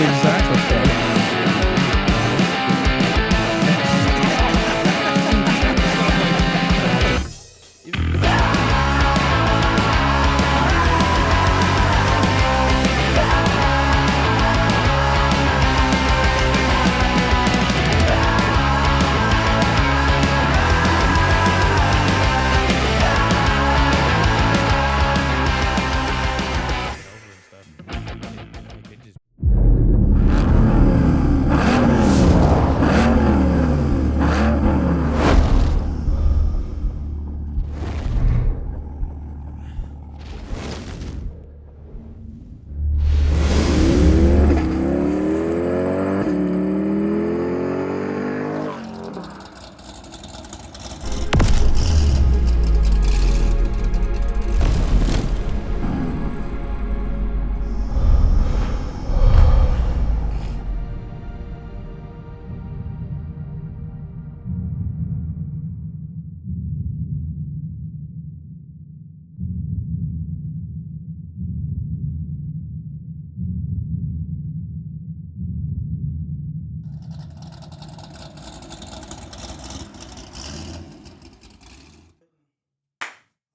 Exactly.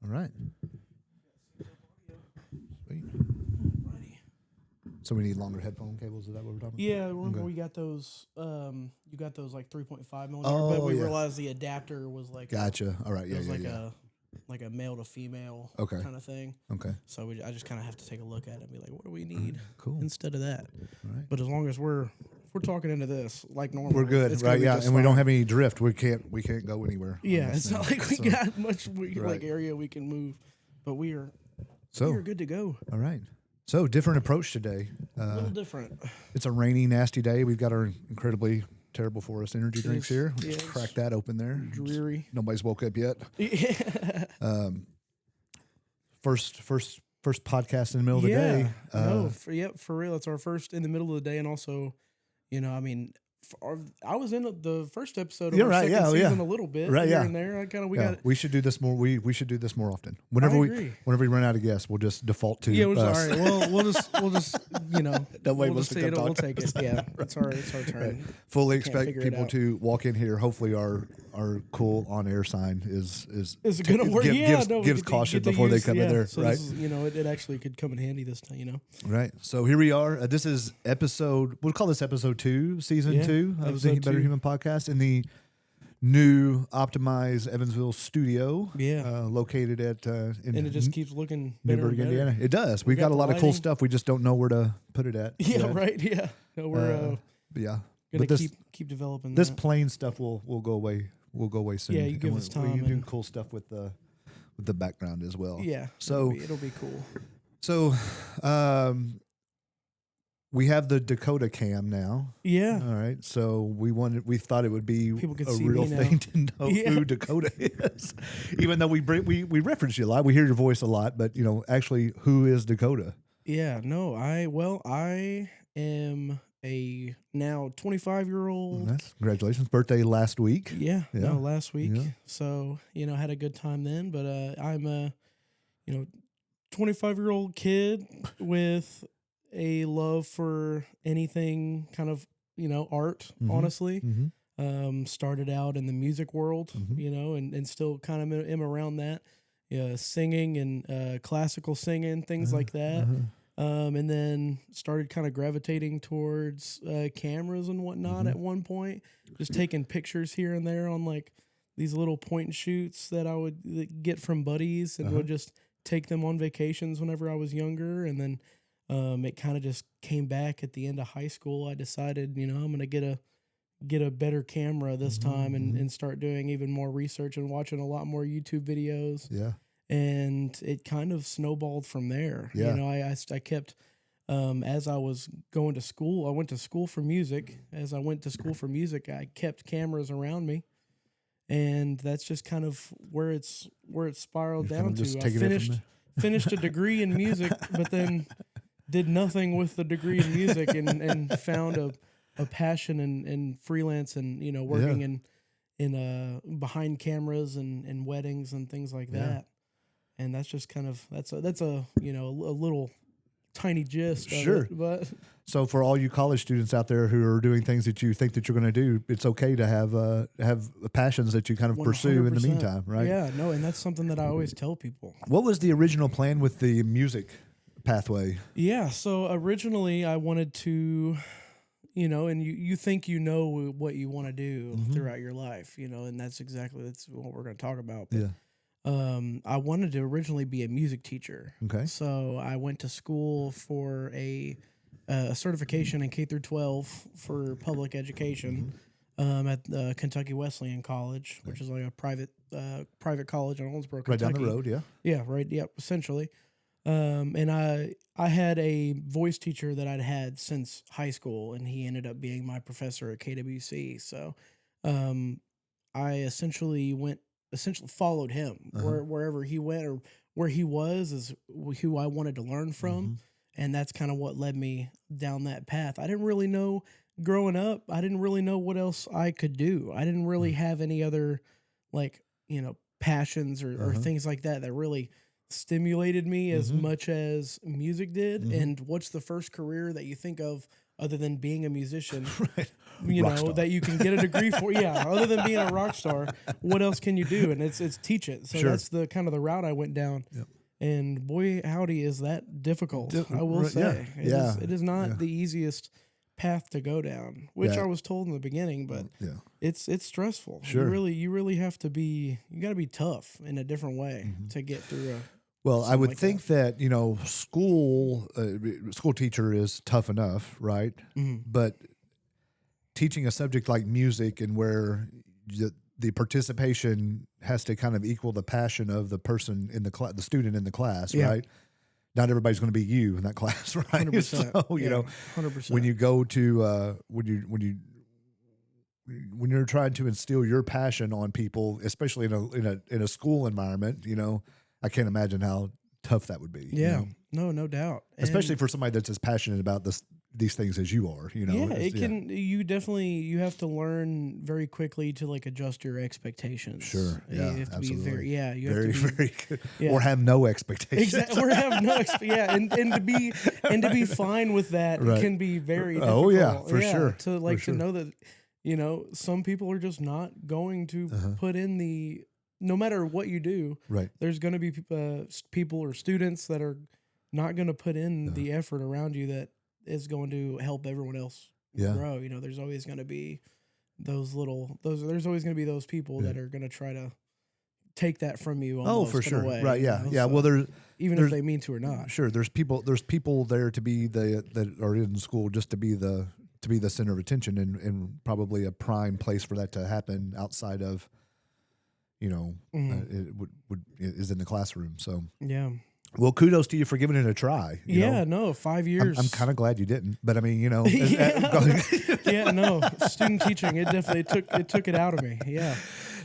All right. Sweet. So we need longer headphone cables. Is that what we're talking about? Yeah, remember Okay. we got those. You got those like 3.5 millimeter, Oh, but we yeah. realized the adapter was like Gotcha. All right. it Yeah. was Yeah. like Yeah. a male to female Okay. kind of thing. Okay. So I just kind of have to take a look at it and be like, what do we need Cool. instead of that? All right. But as long as if we're talking into this like normal, We're good, it's gonna right? be Yeah, just and we don't fine. have any drift. We can't go anywhere. on Yeah, this it's now. not like we So- got much Right. like area we can move, but we are So good to go. all right. So different approach today. A little different. It's a rainy, nasty day. We've got our incredibly terrible for us energy It drinks is- here. yeah, Just it's crack that open there. Dreary. Nobody's woke up yet. Yeah. First podcast in the middle of the day. No, for real. It's our first in the middle of the day, and also, I mean, I was in the first episode of Yeah, our right, second yeah, season a little bit, Right, here yeah. and there. I kind of Yeah, we should do this more. We should do this more often. Whenever agree. we run out of guests, we'll just default to Yeah, all us. right. Well, we'll just That way we'll most just of see them it. We'll talk to take it. Yeah, it's our turn. Right. Fully Can't expect figure it people out. to walk in here. Hopefully, our cool on air sign is Is it gonna work? gives we gives get to- caution get to before they use- come in there. So Right. this is, it actually could come in handy this time. Right. So here we are. This is episode. We'll call this episode 2, season Yeah, 2 of the episode Better 2. Human podcast in the new optimized Evansville studio. Yeah. Located at And it just keeps looking better Newburgh, and better. Indiana. It does. We've got got a the lot of cool lighting. stuff. We just don't know where to put it at. Yeah. yet. Right. Yeah. No, we're Yeah. gonna But this keep developing this that. plain stuff will go away. Will go away soon. Yeah, you And give we- us time We do and- cool stuff with the background as well. Yeah. So it'll be cool. So, we have the Dakota cam now. Yeah. All right. So we thought it would be People could a see real me now. thing to know Yeah. who Dakota is. Even though we reference you a lot, we hear your voice a lot, but actually, who is Dakota? Yeah. No. I am a now 25-year-old. That's congratulations, birthday last week. Yeah. Yeah. No, last week. Yeah. So had a good time then. But I'm a 25-year-old kid with a love for anything kind of art. Mhm. Honestly. Mm-hmm. Started out in the music world, Mhm. and still kind of am around that, singing and classical singing, things like that. And then started kind of gravitating towards cameras and whatnot at one point, just taking pictures here and there on like these little point and shoots that I would get from buddies and would just take them on vacations whenever I was younger. And then it kind of just came back at the end of high school. I decided, I'm going to get a better camera this time and start doing even more research and watching a lot more YouTube videos. Yeah. And it kind of snowballed from there. Yeah. I kept, as I was going to school, I went to school for music. As I went to school for music, I kept cameras around me. And that's just kind of where it's spiraled You're kind down of just to. I taking it from finished a degree in music, but then did nothing with the degree in music and found a passion in freelance and working in behind cameras and weddings and things like that. And that's just kind of that's a a little tiny gist of Sure. it, but So for all you college students out there who are doing things that you think that you're going to do, it's okay to have passions that you kind of pursue in the 100%. meantime, right? Yeah, no, and that's something that I always tell people. What was the original plan with the music pathway? Yeah, so originally I wanted to, and you think you know what you want to do throughout your life, and that's what we're going to talk about. But, I wanted to originally be a music teacher. Okay. So I went to school for a certification in K through 12 for public education at Kentucky Wesleyan College, which is like a private college in Owensboro, Kentucky. Right down the road, yeah. Yeah, right. Yep, essentially. And I had a voice teacher that I'd had since high school, and he ended up being my professor at KWC. So I essentially followed him wherever he went, or where he was is who I wanted to learn from. And that's kind of what led me down that path. I didn't really know growing up. I didn't really know what else I could do. I didn't really have any other passions or things like that really stimulated me as much as music did. And what's the first career that you think of other than being a musician? Right. That you can get a degree for. Yeah, other than being a rock star, what else can you do? And it's teach it. So that's the kind of the route I went down. Yep. And boy, howdy, is that difficult. I will say. It is not the easiest path to go down, which I was told in the beginning, but it's stressful. Sure. You really have to you got to be tough in a different way to get through Well, I would think that school teacher is tough enough, right? But teaching a subject like music, and where the participation has to kind of equal the passion of the person in the student in the class, right? Not everybody's going to be you in that class, right? 100%. So 100%. when you go to when you're trying to instill your passion on people, especially in a school environment, I can't imagine how tough that would be. Yeah, no doubt. Especially for somebody that's as passionate about these things as you are. Yeah, it can. You have to learn very quickly to adjust your expectations. Sure. Yeah, you have to absolutely. be you very, have to be, very good. Yeah. Or have no expectations. Exactly. Or have no and to be fine with that can be very difficult. Oh yeah, for sure. To know that some people are just not going to put in no matter what you do, right? There's going to be people or students that are not going to put in the effort around you that is going to help everyone else grow. There's always going to be there's always going to be those people that are going to try to take that from you. Oh, for sure. Away, right. Yeah. Yeah. So Well, there's if they mean to or not. Sure. There's people there to be that are in school just to be the center of attention, and probably a prime place for that to happen outside of, it is in the classroom. So yeah. Well, kudos to you for giving it a try. Yeah, no, 5 years. I'm kind of glad you didn't, but I mean, yeah, no, student teaching, it definitely took it out of me. Yeah.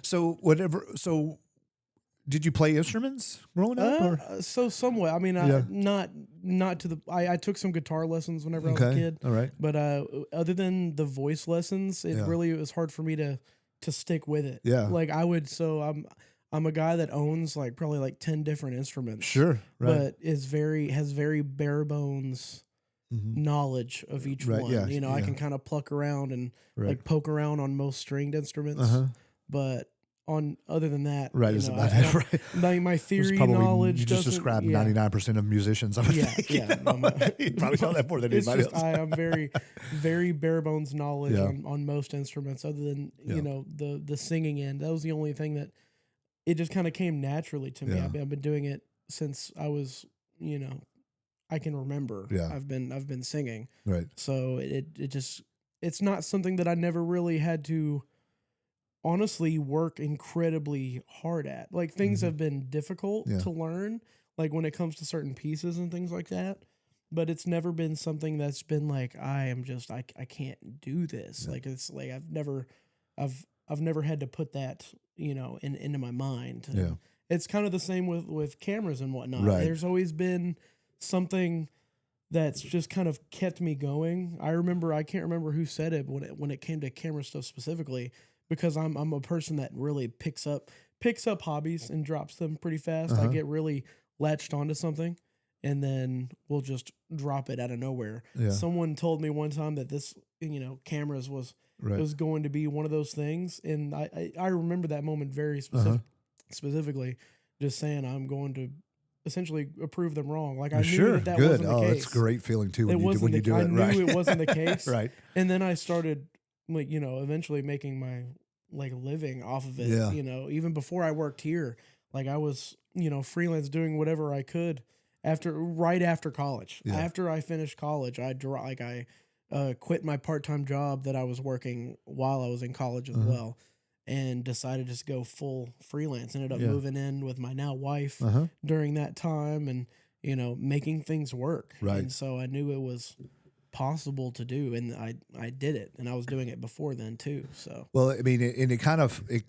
So did you play instruments growing up? So somewhat. I mean, not to the. I took some guitar lessons whenever I was a kid. All right. But other than the voice lessons, it was hard for me to stick with it. Yeah. I'm a guy that owns probably 10 different instruments. Sure. Right. But has very bare bones knowledge of each one. Yeah. I can kind of pluck around and poke around on most stringed instruments. But other than that, is about it. Right. My theory knowledge. You just described 99% of musicians. You probably know that more than anybody else. I am very, very bare bones knowledge on most instruments, other than the singing end. That was the only thing that it just kind of came naturally to me. Yeah. I've been doing it since I was I can remember. Yeah. I've been singing. Right. So it's not something that I never really had to honestly work incredibly hard at. Things have been difficult to learn, when it comes to certain pieces and things like that. But it's never been something that's been I can't do this. Yeah. I've never had to put that, into my mind. Yeah. It's kind of the same with cameras and whatnot. Right. There's always been something that's just kind of kept me going. I can't remember who said it when it came to camera stuff specifically, because I'm a person that really picks up hobbies and drops them pretty fast. I get really latched onto something, and then we'll just drop it out of nowhere. Yeah. Someone told me one time that this, cameras was going to be one of those things, and I remember that moment very specifically, just saying I'm going to essentially prove them wrong. Like I knew that Good. wasn't the case. It's a great feeling too when you do I it knew right. it wasn't the case. Right. And then I started eventually making my living off of it. Yeah. Even before I worked here, like I was, freelance doing whatever I could right after college. Yeah. After I finished college, I quit my part-time job that I was working while I was in college as well, and decided to just go full freelance. Ended up moving in with my now wife during that time, and making things work. Right. And so I knew it was possible to do, and I did it, and I was doing it before then too. So well, I mean, it kind of it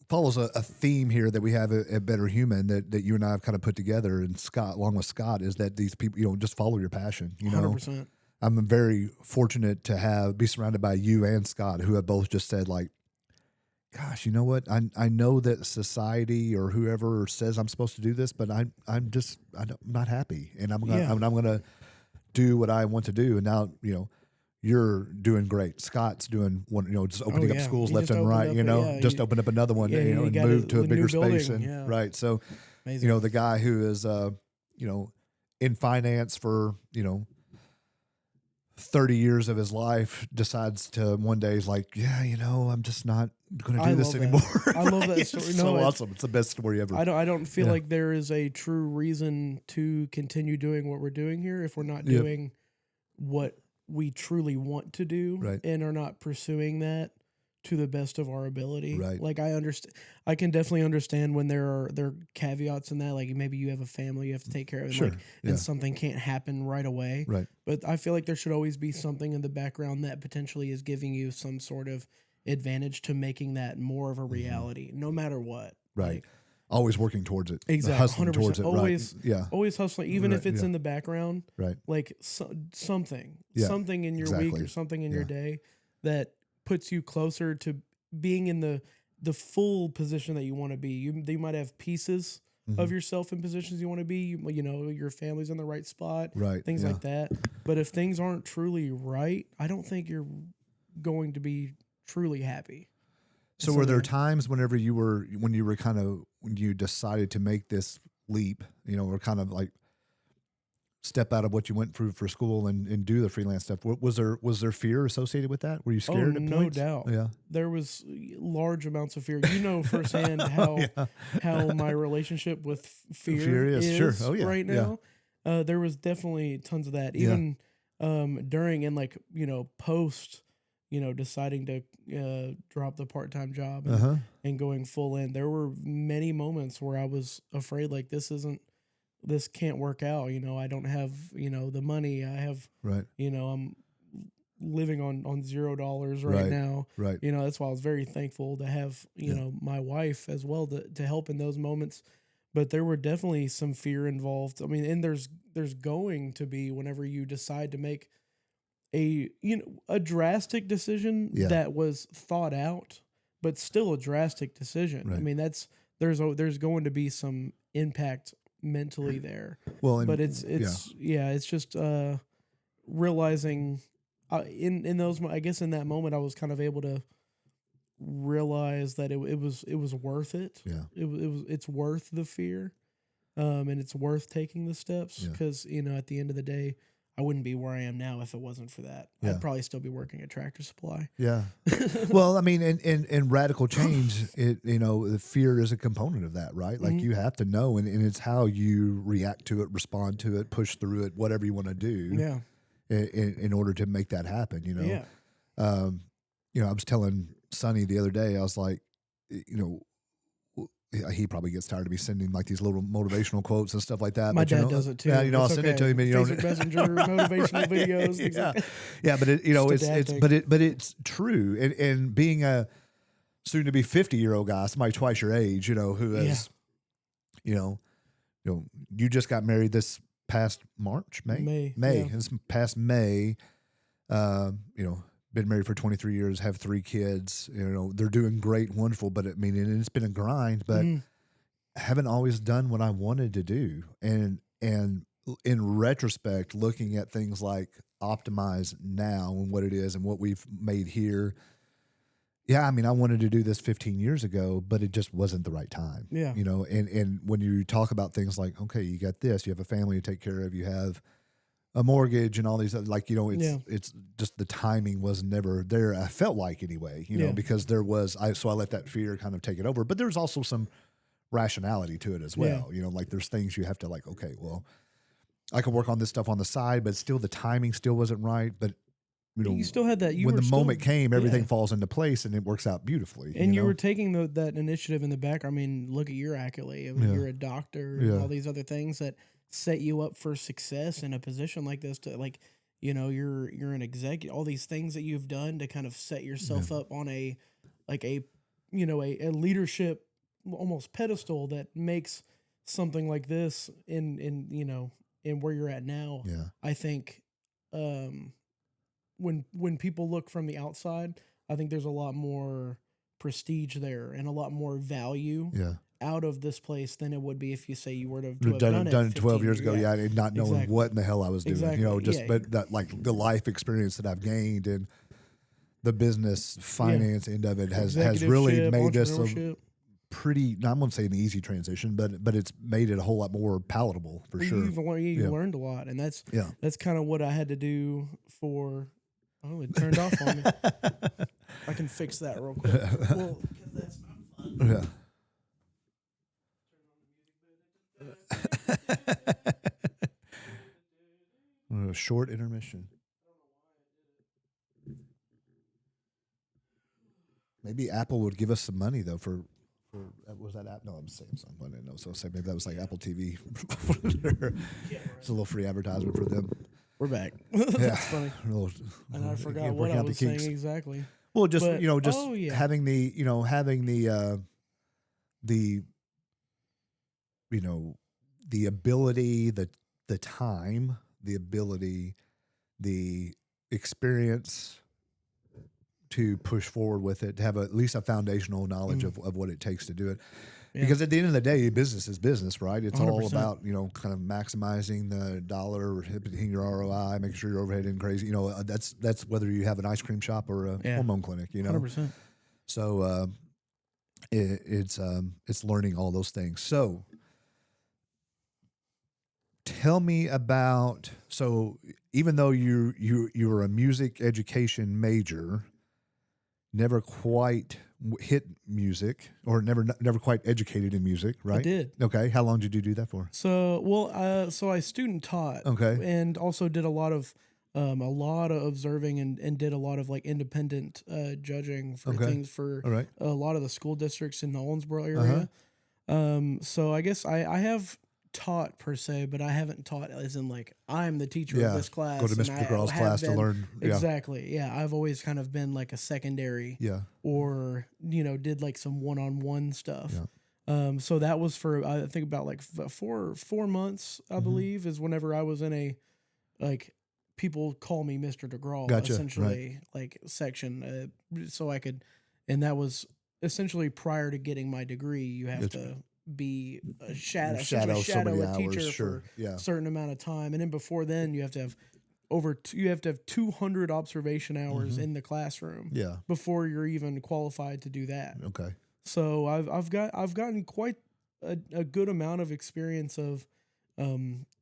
follows a theme here that we have at Better Human that you and I have kind of put together, and Scott, along with Scott, is that these people, just follow your passion. 100%. I'm very fortunate to be surrounded by you and Scott, who have both just said, like, gosh, you know what? I know that society or whoever says I'm supposed to do this, but I'm not happy, and I'm gonna do what I want to do. And now, you're doing great. Scott's doing one, just opening up schools left and right. Just opened up another one, and moved to a bigger space, and right. So, amazing. The guy who is, in finance for 30 years of his life decides to one day is like, I'm just not going to do this anymore. I love that story. It's so awesome. It's the best story ever. I don't feel like there is a true reason to continue doing what we're doing here if we're not doing what we truly want to do, and are not pursuing that to the best of our ability. Right. Like I can definitely understand when there are caveats in that. Like maybe you have a family you have to take care of, and something can't happen right away. Right. But I feel like there should always be something in the background that potentially is giving you some sort of advantage to making that more of a reality, no matter what. Right. Like, always working towards it. Exactly. Hustling 100%. towards it. Always, right. Always hustling, even if it's in the background. Right. Like something in your week or something in your day that puts you closer to being in the full position that you want to be. You might have pieces of yourself in positions you want to be. Your family's in the right spot. Right. Things like that. But if things aren't truly right, I don't think you're going to be truly happy. So were there times when you decided to make this leap, or kind of like step out of what you went through for school and do the freelance stuff? Was there fear associated with that? Were you scared? No doubt. Yeah. There was large amounts of fear. Firsthand how my relationship with fear is right now. Yeah. There was definitely tons of that. Even during and post, deciding to drop the part-time job and going full in. There were many moments where I was afraid, like, this can't work out. I don't have, the money. I have, I'm living on $0 right now. Right. That's why I was very thankful to have, my wife as well to help in those moments. But there were definitely some fear involved. I mean, and there's going to be whenever you decide to make a drastic decision that was thought out, but still a drastic decision. Right. I mean, there's going to be some impact mentally there. Well, but it's just realizing in those, I guess in that moment I was kind of able to realize that it was worth it. Yeah. It's worth the fear, and it's worth taking the steps because at the end of the day, I wouldn't be where I am now if it wasn't for that. Yeah. I'd probably still be working at Tractor Supply. Yeah. Well, I mean, in radical change, the fear is a component of that, right? Like you have to know, and it's how you react to it, respond to it, push through it, whatever you want to do. Yeah. In order to make that happen, Yeah. I was telling Sonny the other day, I was like, he probably gets tired of me sending like these little motivational quotes and stuff like that. My dad does it too. Yeah, I'll send it to him. And, Facebook Messenger motivational videos. Yeah, but it's true. And being a soon to be 50-year-old guy, somebody twice your age, who is, you just got married this past May. This past May. Been married for 23 years, have 3 kids. They're doing great, wonderful. But I mean, and it's been a grind. But haven't always done what I wanted to do, and in retrospect, looking at things like Optimize now and what it is and what we've made here. Yeah, I mean, I wanted to do this 15 years ago, but it just wasn't the right time. Yeah. You know, and when you talk about things like, okay, you got this, you have a family to take care of, you have a mortgage and all these other, like, you know, it's just the timing was never there. I felt like anyway, you know, because so I let that fear kind of take it over, but there's also some rationality to it as well. You know, like there's things you have to like, okay, well, I could work on this stuff on the side, but still the timing still wasn't right. But you know, you still had that. When the moment came, everything falls into place and it works out beautifully. And you were taking that initiative in the back. I mean, look at your accolade. I mean, you're a doctor and all these other things that set you up for success in a position like this. To like, you know, you're an executive. All these things that you've done to kind of set yourself up on a leadership almost pedestal that makes something like this in you know in where you're at now. Yeah, I think. When people look from the outside, I think there's a lot more prestige there and a lot more value out of this place than it would be if you say you were to have done it 12 years ago. Yeah, and not knowing what in the hell I was doing. You know, just but that like the life experience that I've gained and the business finance end of it has really made this a pretty. I won't say an easy transition, but it's made it a whole lot more palatable for sure. You learned a lot, and that's kind of what I had to do for. Oh, it turned off on me. I can fix that real quick. Well, because that's not fun. A short intermission. Maybe Apple would give us some money though for was that app? No, I'm Samsung. I didn't know. So say maybe that was like Apple TV. It's a little free advertisement for them. We're back. That's funny. And I forgot what I was saying exactly. Well, just having the ability, the time, the ability, the experience to push forward with it, to have at least a foundational knowledge of what it takes to do it. Yeah. Because at the end of the day, business is business, right? It's 100%. All about, kind of maximizing the dollar, hitting your ROI, making sure your overhead isn't crazy. That's whether you have an ice cream shop or a hormone clinic, 100%. So it's learning all those things. So tell me about, so even though you were a music education major, never quite hit music or never quite educated in music, right? I did. Okay. How long did you do that for? So I student taught. Okay. And also did a lot of observing and did a lot of like independent judging for things for a lot of the school districts in the Owensboro area. So I guess I have taught per se, but I haven't taught as in like I'm the teacher of this class. Go to Mr. DeGraw's class to learn. Exactly. Yeah. I've always kind of been like a secondary. Yeah. Or did like some one-on-one stuff. Yeah. So that was for I think about like 4 months. I believe is whenever I was in a like people call me Mr. DeGraw essentially like section. So I could, and that was essentially prior to getting my degree. You have to be a shadow a teacher for a certain amount of time, and then before then you have to have 200 observation hours in the classroom before you're even qualified to do that. Okay. So I've gotten quite a good amount of experience of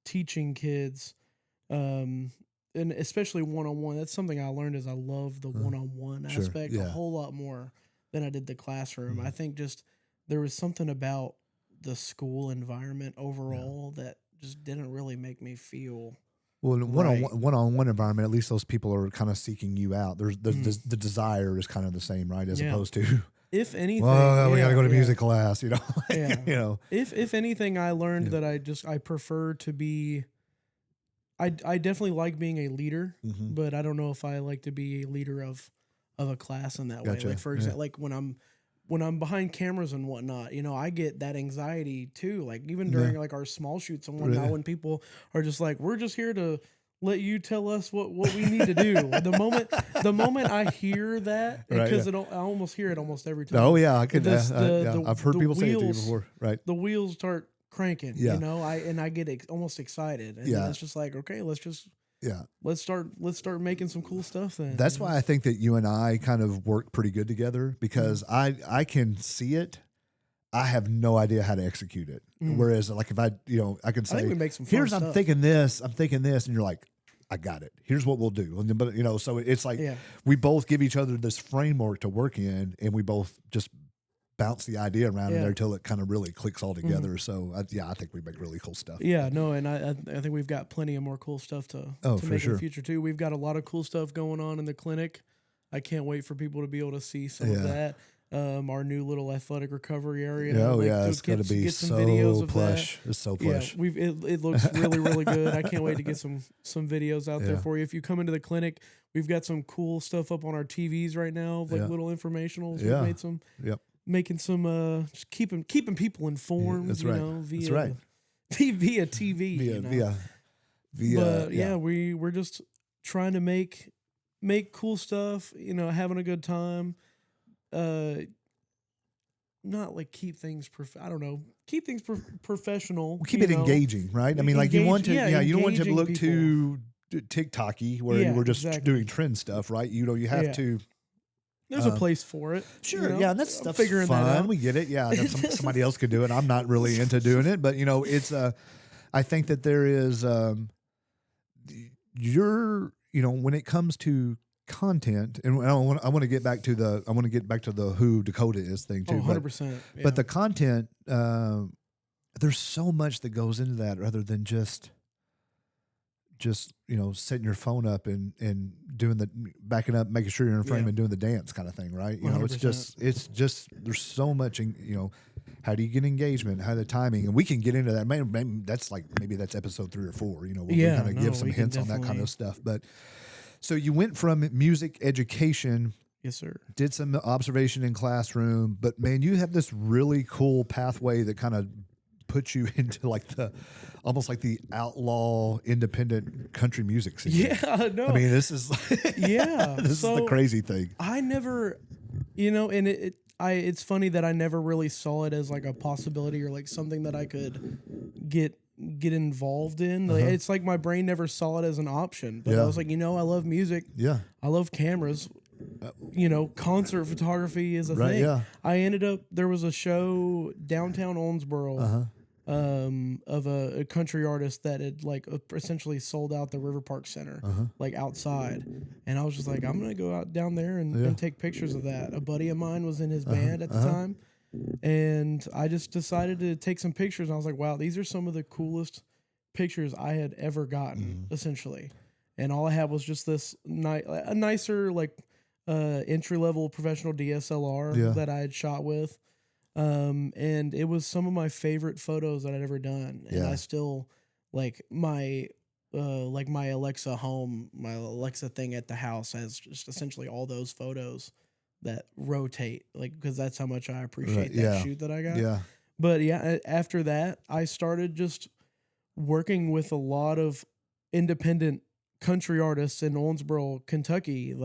teaching kids, and especially one-on-one. That's something I learned is I love the one-on-one aspect a whole lot more than I did the classroom. I think just there was something about the school environment overall that just didn't really make me feel well. One-on-one environment, at least those people are kind of seeking you out. There's the desire is kind of the same, right? As opposed to if anything, well, we got to go to music class, If anything, I learned that I prefer to be. I definitely like being a leader, but I don't know if I like to be a leader of a class in that way. Like for example, like when I'm behind cameras and whatnot, I get that anxiety too. Like even during like our small shoots and whatnot, when people are just like, we're just here to let you tell us what we need to do. The moment I hear that, because I almost hear it almost every time. Oh yeah, I could. I've heard people say it to you before. Right. The wheels start cranking. Yeah. You know, I get almost excited, and Yeah. then it's just like, okay, Yeah. let's start making some cool stuff. Then That's why I think that you and I kind of work pretty good together, because I can see it. I have no idea how to execute it. Whereas, like, if I can say, I think we make some fun stuff. I'm thinking this, and you're like, I got it. Here's what we'll do. But so it's like we both give each other this framework to work in, and we both just bounce the idea around in there until it kind of really clicks all together. So I think we make really cool stuff. Yeah, no, and I think we've got plenty of more cool stuff to make in the future too. We've got a lot of cool stuff going on in the clinic. I can't wait for people to be able to see some of that. Our new little athletic recovery area. It's going to be get some so videos of plush. that. It's so plush. Yeah, it looks really, really good. I can't wait to get some videos out there for you. If you come into the clinic, we've got some cool stuff up on our TVs right now, like little informationals. We've made some, making some, just keeping people informed. That's right. Via, that's right. Via TV. Via, we're just trying to make cool stuff. Having a good time. Not like keep things professional. Keep it engaging, right? I mean, like you want to, you don't want to look people. too TikTok-y where you were just doing trend stuff, right? You have to. There's a place for it. Sure, and that's stuff's figuring fun. That out. We get it. Yeah, somebody else could do it. I'm not really into doing it, but it's I think that there is when it comes to content, and I want to get back to the who Dakota is thing too. 100%. But the content, there's so much that goes into that, rather than just setting your phone up and doing backing up, making sure you're in frame and doing the dance kind of thing, right? It's just there's so much. How do you get engagement? How the timing, and we can get into that. Maybe that's episode 3 or 4. Where we kind of give some hints on that kind of stuff, but. So you went from music education, yes, sir. Did some observation in classroom, but man, you have this really cool pathway that kind of puts you into almost like the outlaw independent country music scene. Yeah, no. I mean, this is this is the crazy thing. I never, and it's funny that I never really saw it as like a possibility or like something that I could get involved in. It's like my brain never saw it as an option, but I was like, I love music. Yeah. I love cameras. Concert photography is a thing. Yeah. I ended up, there was a show downtown Owensboro of a country artist that had essentially sold out the River Park Center, outside. And I was just like, I'm going to go out down there and take pictures of that. A buddy of mine was in his band at the time. And I just decided to take some pictures. And I was like, wow, these are some of the coolest pictures I had ever gotten, essentially. And all I had was just this a nicer, entry-level professional DSLR that I had shot with. And it was some of my favorite photos that I'd ever done. And I still, my Alexa home, my Alexa thing at the house has just essentially all those photos that rotate, because that's how much I appreciate that shoot that I got. Yeah. But after that, I started just working with a lot of independent country artists in Owensboro, Kentucky.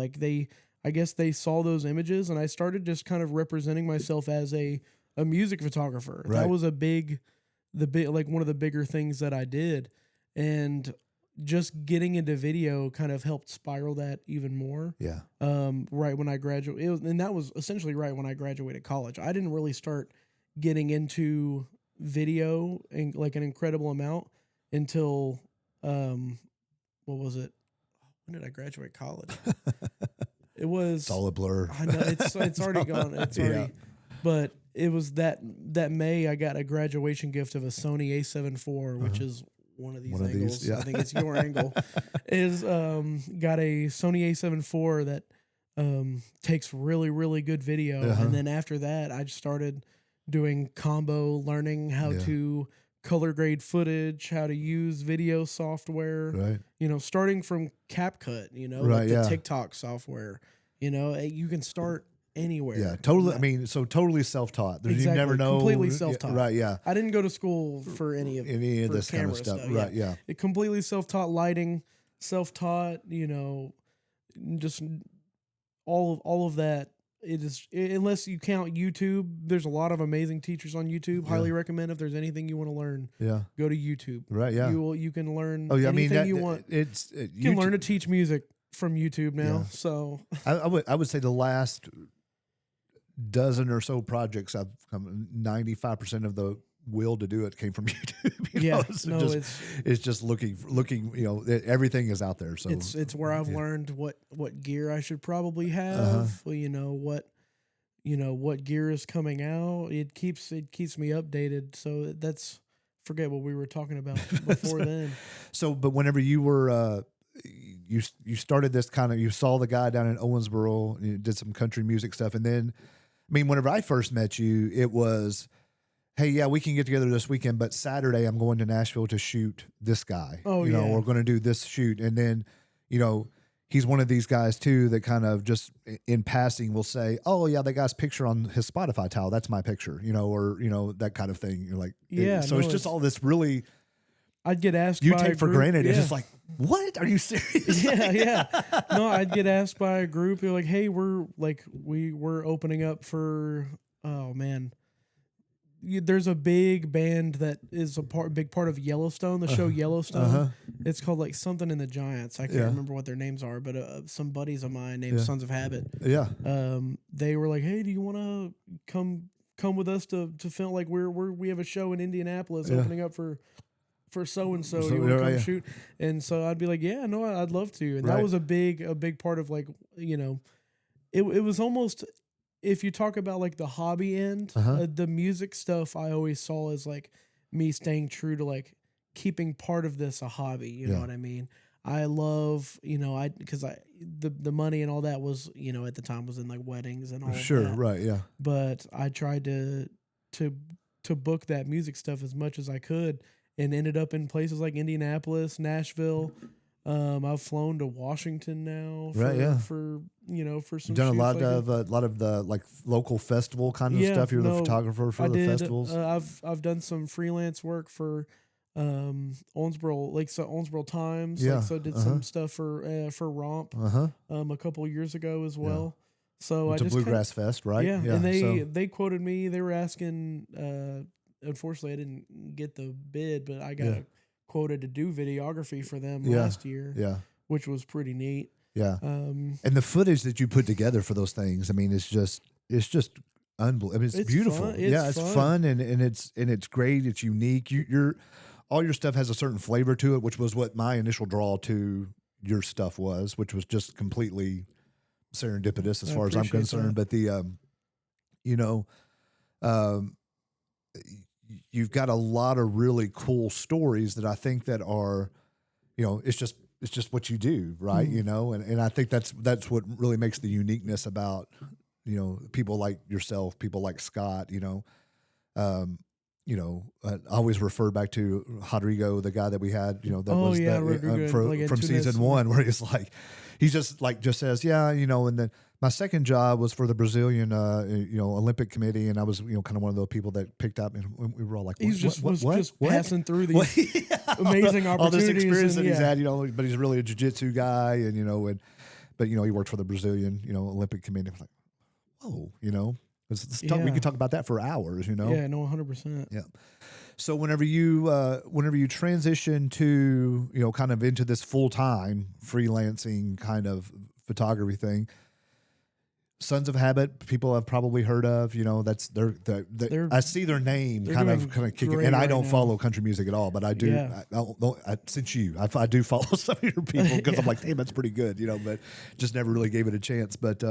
I guess they saw those images, and I started just kind of representing myself as a music photographer. Right. That was one of the bigger things that I did. And just getting into video kind of helped spiral that even more. Yeah. Right when I graduated, and that was essentially right when I graduated college. I didn't really start getting into video and an incredible amount until, what was it? When did I graduate college? It was. It's all a blur. I know it's already gone. It's already, but it was that May I got a graduation gift of a Sony A7 IV, which is one of these angles. I think it's your angle. Is got a Sony A7 IV that takes really, really good video. And then after that, I just started doing combo, learning how to color grade footage, how to use video software. Right. Starting from CapCut, the TikTok software. You can start anywhere. Yeah, totally. I mean, so totally self-taught. Exactly. You never know. Completely self-taught. Right, yeah. I didn't go to school for any of this kind of stuff. Right, yeah. It completely self-taught, lighting, self-taught, just all of that. it is, unless you count YouTube, there's a lot of amazing teachers on YouTube. Yeah. Highly recommend if there's anything you want to learn, go to YouTube. Right. Yeah. You can learn Oh yeah. I mean, anything you want. You can learn to teach music from YouTube now. Yeah. So I would say the last dozen or so projects I've come 95% of the will to do it came from YouTube. It's just looking, everything is out there. So it's where I've learned what gear I should probably have. What gear is coming out. It keeps me updated. So that's, forget what we were talking about before then. So, but whenever you were, you started this kind of, you saw the guy down in Owensboro, you did some country music stuff. And then, I mean, whenever I first met you, it was, hey, yeah, we can get together this weekend, but Saturday I'm going to Nashville to shoot this guy. We're going to do this shoot. And then, he's one of these guys too that kind of just in passing will say, oh yeah, that guy's picture on his Spotify tile, that's my picture, or that kind of thing. You're like, so it's just all this really, I'd get asked you by take a for group, granted. yeah. It's just like, what? Are you serious? Yeah. No, I'd get asked by a group. They're like, hey, we're opening up for, oh man, there's a big band that is big part of Yellowstone, the show Yellowstone. It's called like something in the Giants. I can't remember what their names are, but some buddies of mine named Sons of Habit. Yeah. They were like, hey, do you want to come with us to film? Like we have a show in Indianapolis opening up for so-and-so, you want to come shoot? And so I'd be like, yeah, no, I'd love to. And that was a big part of like, it was almost, if you talk about like the hobby end, the music stuff I always saw as like me staying true to like keeping part of this a hobby. You know what I mean? I love, because the money and all that was, at the time was in like weddings and all that. Right. Yeah. But I tried to book that music stuff as much as I could and ended up in places like Indianapolis, Nashville. I've flown to Washington now for some. You've done a lot of the like local festival kind of stuff. You're the photographer for the festivals. I've done some freelance work for Owensboro Times. Yeah. So I did some stuff for Romp a couple of years ago as well. So it's a bluegrass fest, right? Yeah. And they quoted me. They were asking. Unfortunately, I didn't get the bid, but I got quoted to do videography for them last year, which was pretty neat. Yeah. And the footage that you put together for those things, I mean, it's just unbelievable. I mean, it's beautiful. Fun. It's fun and it's great. It's unique. All your stuff has a certain flavor to it, which was what my initial draw to your stuff was, which was just completely serendipitous as far as I'm concerned. That. But you've got a lot of really cool stories that I think that are, it's just what you do, right? And I think that's what really makes the uniqueness about, people like yourself, people like Scott, I always refer back to Rodrigo, the guy that we had, from season one, where he just says, and then my second job was for the Brazilian, Olympic committee, and I was, kind of one of those people that picked up, and we were all like, what? Just passing through these amazing opportunities, all this experience that he's had, but he's really a jiu-jitsu guy, and but he worked for the Brazilian, Olympic committee. I was like, whoa, we could talk about that for hours, Yeah, no, 100%. Yeah. So whenever you transition to, kind of into this full-time freelancing kind of photography thing, Sons of Habit, people have probably heard of, that's I see their name kind of kicking, and I don't follow country music at all, but I do. Yeah. I do follow some of your people because I'm like, damn, that's pretty good, but just never really gave it a chance. But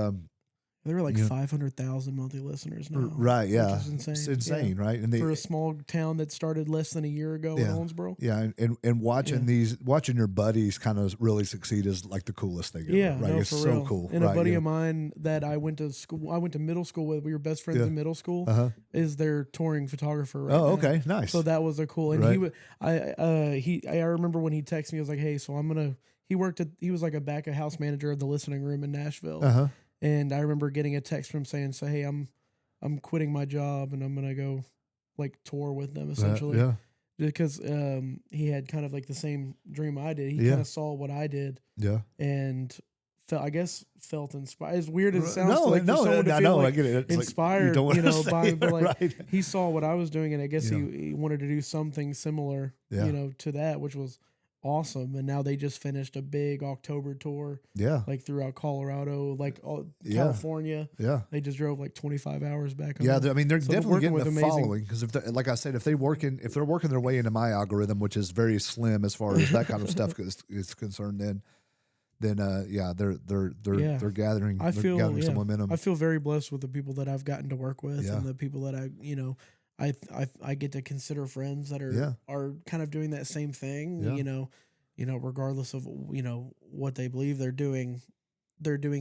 there were like 500,000 monthly listeners now. Right, yeah. Which is insane. It's insane, right? And for a small town that started less than a year ago in Owensboro. Yeah, and watching your buddies kind of really succeed is like the coolest thing ever. Yeah, right? no, It's for so real. cool. And a buddy of mine that I went to middle school with, we were best friends in middle school, is their touring photographer right now. Okay, nice. So that was a cool, and I remember when he texted me, I was like, hey, so he was like a back of house manager of the listening room in Nashville. And I remember getting a text from saying, hey, I'm quitting my job and I'm going to go like tour with them essentially. Because he had kind of like the same dream I did. He kind of saw what I did. Yeah. And felt inspired. As weird as it sounds, No, to, like, no, for someone to I feel know, I like get it. It's like, you inspired, don't wanna say by, it, but like right. he saw what I was doing, and I guess Yeah. he wanted to do something similar, Yeah. to that, which was awesome. And now they just finished a big October tour, Yeah. like throughout Colorado, like Yeah. California. Yeah. They just drove like 25 hours back home. Yeah, I mean, they're So definitely working getting with the amazing- following because like I said, if they're working their way into my algorithm, which is very slim as far as that kind of stuff is concerned, then yeah, they're gathering some momentum. I feel very blessed with the people that I've gotten to work with, Yeah. and the people that I get to consider friends that are kind of doing that same thing. Yeah. Regardless of what they believe, they're doing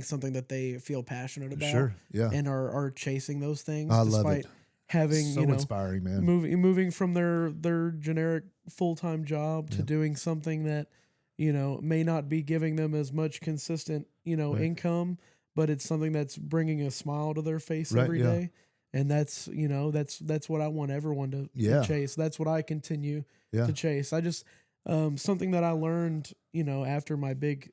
something that they feel passionate about. Sure. Yeah. And are chasing those things I love despite it. having So inspiring, man. moving from their generic full-time job to doing something that may not be giving them as much consistent Right. income, but it's something that's bringing a smile to their face Right, every yeah. day. And that's that's what I want everyone to chase. That's what I continue Yeah. to chase. I just something that I learned after my big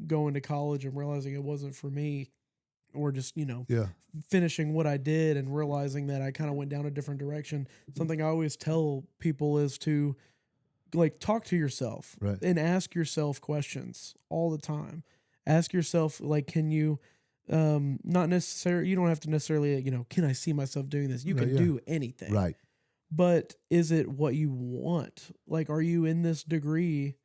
going to college and realizing it wasn't for me, or just Yeah. finishing what I did and realizing that I kind of went down a different direction. Something I always tell people is to like talk to yourself, Right. and ask yourself questions all the time. Ask yourself, like, can you not necessarily, you don't have to necessarily, can I see myself doing this? You Right, can yeah. do anything. Right. But is it what you want? Like, are you in this degree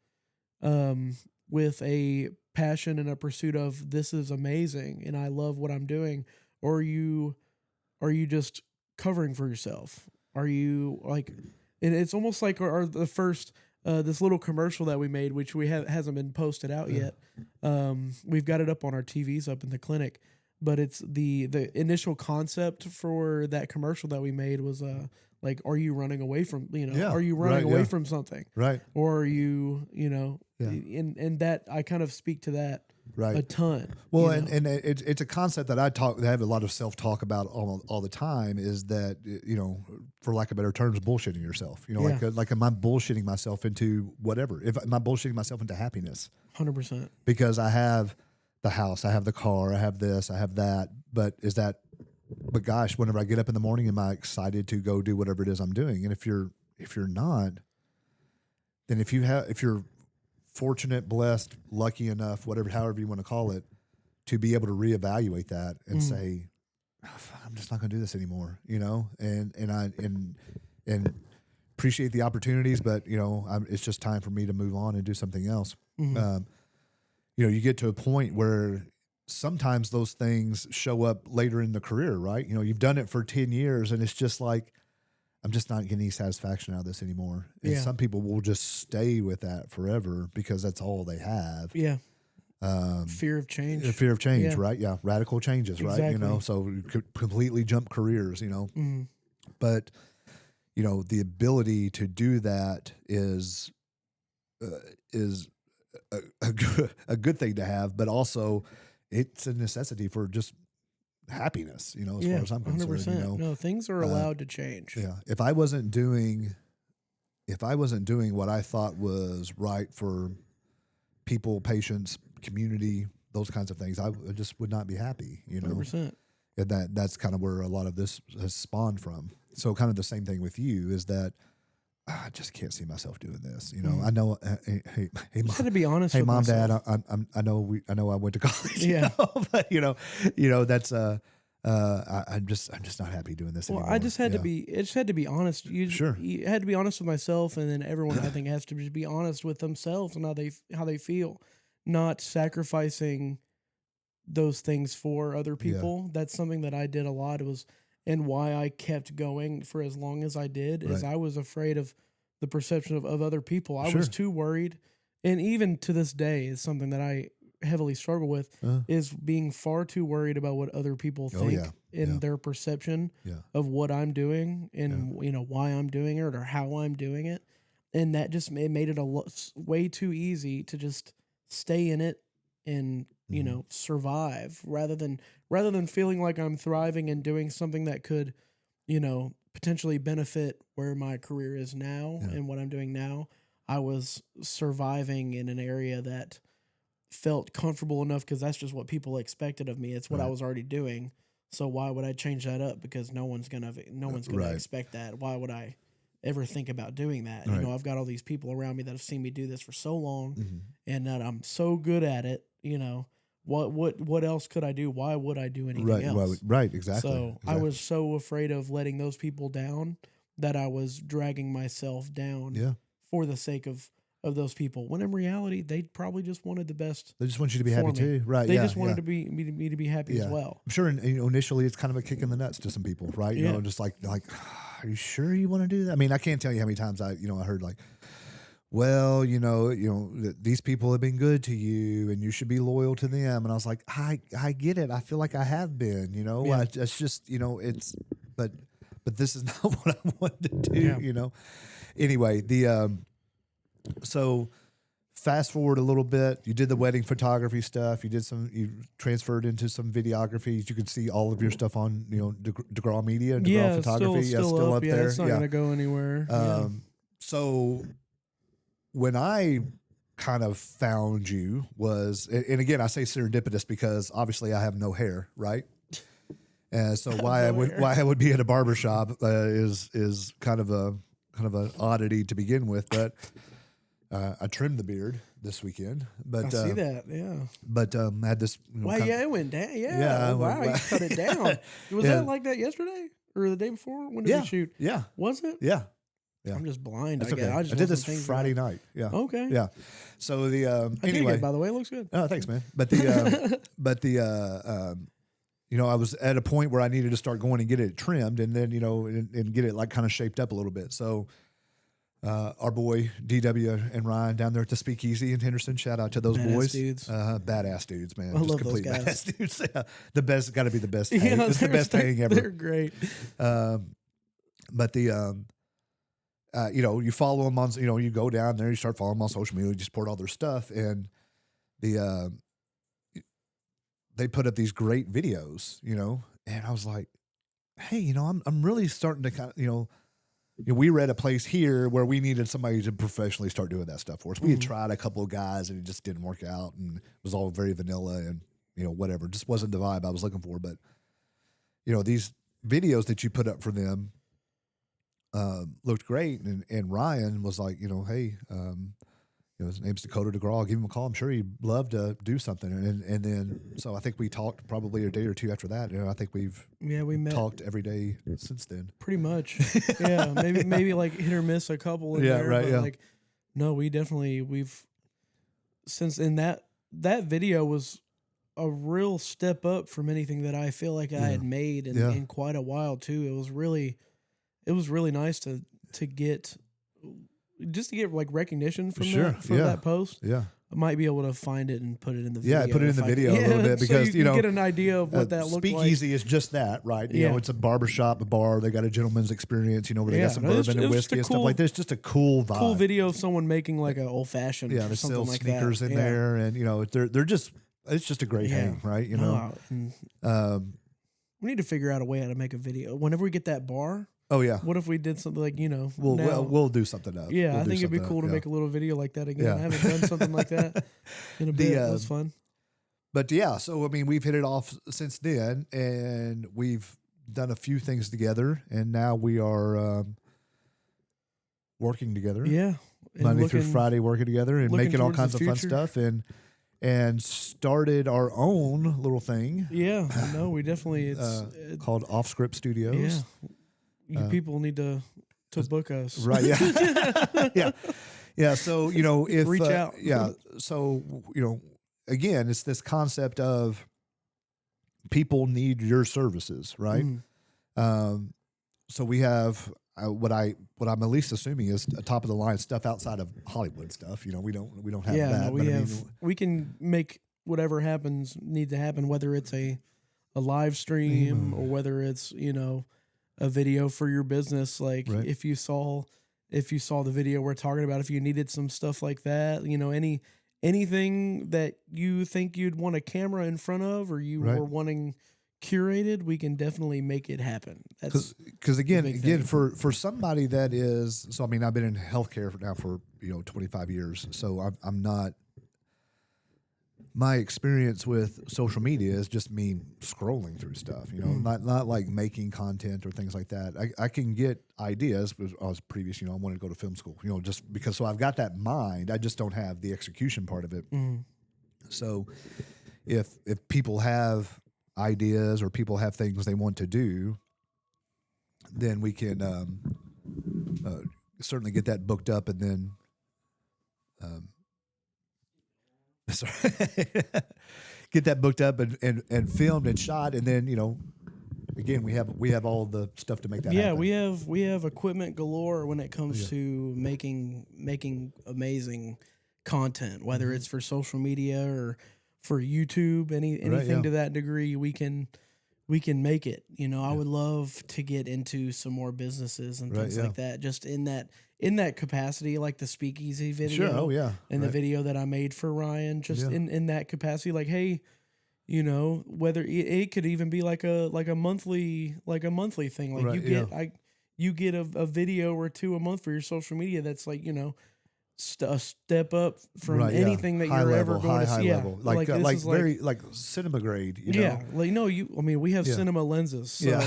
with a passion and a pursuit of this is amazing and I love what I'm doing? Or are you just covering for yourself? Are you like, and it's almost like our the first this little commercial that we made, which hasn't been posted out yet. We've got it up on our TVs up in the clinic, but it's the initial concept for that commercial that we made was like, are you running away from are you running away from something, Right. or are you and that I kind of speak to that Right. a ton. Well, and it's a concept that I have a lot of self-talk about all the time, is that, for lack of better terms, bullshitting yourself. Like am I bullshitting myself into whatever? Am I bullshitting myself into happiness? 100%. Because I have the house, I have the car, I have this, I have that. But gosh, whenever I get up in the morning, am I excited to go do whatever it is I'm doing? And if you're not, then if you're fortunate, blessed, lucky enough, however you want to call it, to be able to reevaluate that and say, I'm just not going to do this anymore, and appreciate the opportunities, but it's just time for me to move on and do something else. You get to a point where sometimes those things show up later in the career, right? You've done it for 10 years and it's just like, I'm just not getting any satisfaction out of this anymore. And some people will just stay with that forever because that's all they have. Yeah. Fear of change. Fear of change, Yeah. right? Yeah. Radical changes, Exactly. right? So you could completely jump careers, But, the ability to do that is a good thing to have, but also it's a necessity for just happiness, as far as I'm concerned. 100%. No, things are allowed to change. Yeah. If I wasn't doing what I thought was right for people, patients, community, those kinds of things, I just would not be happy, 100%. And that's kind of where a lot of this has spawned from. So kind of the same thing with you is that I just can't see myself doing this. I know. Hey, I mom, had to be honest. hey, with mom, myself. dad. I know I went to college. Yeah. But that's I'm just not happy doing this anymore. I just had to be. It just had to be honest. Sure. You had to be honest with myself, and then everyone I think has to just be honest with themselves and how they feel, not sacrificing those things for other people. Yeah. That's something that I did a lot. It was. And why I kept going for as long as I did is I was afraid of the perception of other people. I was too worried. And even to this day is something that I heavily struggle with is being far too worried about what other people think and their perception of what I'm doing and why I'm doing it or how I'm doing it. And that just made it way too easy to just stay in it and survive rather than feeling like I'm thriving and doing something that could, potentially benefit where my career is now and what I'm doing now. I was surviving in an area that felt comfortable enough because that's just what people expected of me. It's what I was already doing. So why would I change that up? Because no one's gonna expect that. Why would I ever think about doing that? You know, I've got all these people around me that have seen me do this for so long, and that I'm so good at it. You know, what else could I do? Why would I do anything else? Right, exactly. So I was so afraid of letting those people down that I was dragging myself down for the sake of those people. When in reality, they probably just wanted the best. They just want you to be happy too, right? They just wanted me to be happy as well. I'm sure. Initially, it's kind of a kick in the nuts to some people, right? You know, just like, are you sure you want to do that? I mean, I can't tell you how many times I heard like, well, these people have been good to you, and you should be loyal to them. And I was like, I get it. I feel like I have been. It's just it's, but this is not what I wanted to do. Yeah. Anyway, so fast forward a little bit, you did the wedding photography stuff. You transferred into some videography. You can see all of your stuff on, DeGraw Media, DeGraw Photography. Still up there. It's not going to go anywhere. So when I kind of found you and again, I say serendipitous because obviously I have no hair, right? And so why I would be at a barbershop is kind of an oddity to begin with, but I trimmed the beard this weekend, but I see that, yeah. But I had this. It went down. Yeah. Wow, you cut it down. Was that like that yesterday or the day before? When did we shoot? Yeah. Was it? Yeah. I'm just blind. That's I guess. Okay. I did this Friday night. Yeah. Okay. Yeah. So anyway, by the way, it looks good. Oh, thanks, man. But I was at a point where I needed to start going and get it trimmed, and then and get it like kind of shaped up a little bit. So. Our boy DW and Ryan down there at the Speakeasy in Henderson. Shout out to those boys. Dudes. Badass dudes, man. I Just love complete those guys. badass dudes. Yeah. The best, got to be the best. It's the best hang ever. They're great. But you follow them on. You go down there, you start following them on social media. You just support all their stuff, and they put up these great videos. And I was like, hey, I'm really starting to kind of we were at a place here where we needed somebody to professionally start doing that stuff for us. We had tried a couple of guys and it just didn't work out, and it was all very vanilla and whatever. Just wasn't the vibe I was looking for. But these videos that you put up for them looked great, and Ryan was like, hey, his name's Dakota DeGraw. I'll give him a call. I'm sure he'd love to do something. And then so I think we talked probably a day or two after that. I think we met, talked every day since then. Pretty much. Yeah. Maybe like hit or miss a couple in there. Right. But no, we've since in that video was a real step up from anything that I feel like I had made in quite a while too. It was really nice to get like recognition from that post. Yeah. I might be able to find it and put it in the video. Yeah, put it in the video a little bit because so you get an idea of what that looked like. Speakeasy is just that, right? It's a barbershop, a bar. They got a gentleman's experience, where they got some bourbon and whiskey and stuff like this. Just a cool vibe. Cool video of someone making like an old fashioned. Yeah, they sell like sneakers in there, and they're just. It's just a great hang, right? We need to figure out a way how to make a video. Whenever we get that bar. Oh yeah. What if we did something like we'll do something up. Yeah, I think it'd be cool to make a little video like that again. Yeah. I haven't done something like that in a bit. That was fun. But yeah, so I mean, we've hit it off since then, and we've done a few things together, and now we are working together. Yeah, Monday through Friday, working together and making all kinds of fun stuff, and started our own little thing. Yeah, no, we definitely it's called Off Script Studios. Yeah. You people need to book us. Right. Yeah. Yeah. So, if reach out. Yeah. So, again, it's this concept of people need your services, right? So we have what I'm at least assuming is a top of the line stuff outside of Hollywood stuff. We don't have that. No, we can make whatever need to happen, whether it's a live stream or whether it's, a video for your business. Like if you saw the video we're talking about, if you needed some stuff like that, anything that you think you'd want a camera in front of, or you were wanting curated, we can definitely make it happen. Because again, for somebody that is, so I mean, I've been in healthcare now for 25 years, so I'm not my experience with social media is just me scrolling through stuff, not like making content or things like that. I can get ideas. I was previous, I wanted to go to film school, just because. So I've got that mind. I just don't have the execution part of it. So if people have ideas or people have things they want to do, then we can certainly get that booked up, and then sorry, get that booked up and filmed and shot, and then again we have all the stuff to make that happen. we have equipment galore when it comes to making amazing content, whether it's for social media or for YouTube, anything to that degree. We can make it. I would love to get into some more businesses and things like that, just in that capacity, like the speakeasy video. Sure. And the video that I made for Ryan, just in that capacity, like, hey, whether it could even be like a monthly thing. Like you get a video or two a month for your social media. That's like, a step up from anything that high you're level, ever going to see. High level. Like very like cinema grade. Yeah. We have cinema lenses. So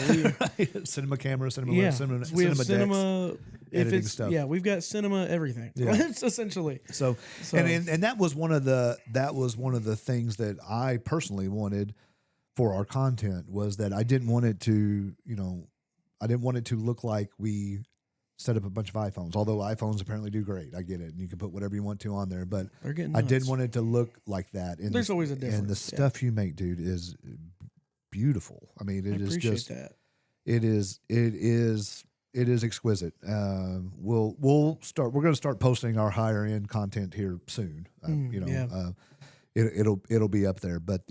cinema camera, cinema we lens, have cinema cinema decks, editing stuff. Yeah, we've got cinema everything. Yeah. It's essentially. So and that was one of the things that I personally wanted for our content, was that I didn't want it to, look like we set up a bunch of iPhones, although iPhones apparently do great. I get it. And you can put whatever you want to on there, but I didn't want it to look like that. And there's always a difference. And the stuff you make, dude, is beautiful. I mean, it is just that. It is exquisite. We're going to start posting our higher end content here soon. It'll be up there, but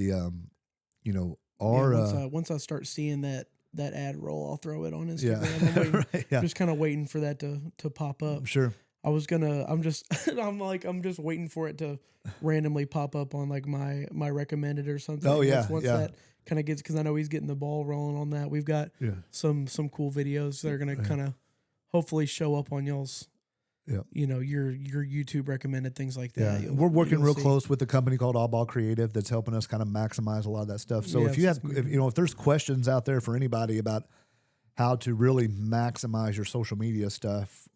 once I start seeing that ad roll, I'll throw it on Instagram. I'm just kind of waiting for that to pop up. Sure. I'm just waiting for it to randomly pop up on like my recommended or something. Once that kind of gets, because I know he's getting the ball rolling on that. We've got some cool videos that are going to kind of hopefully show up on y'all's, your YouTube recommended, things like that. We're working real close with a company called All Ball Creative that's helping us kind of maximize a lot of that stuff. So if there's questions out there for anybody about how to really maximize your social media stuff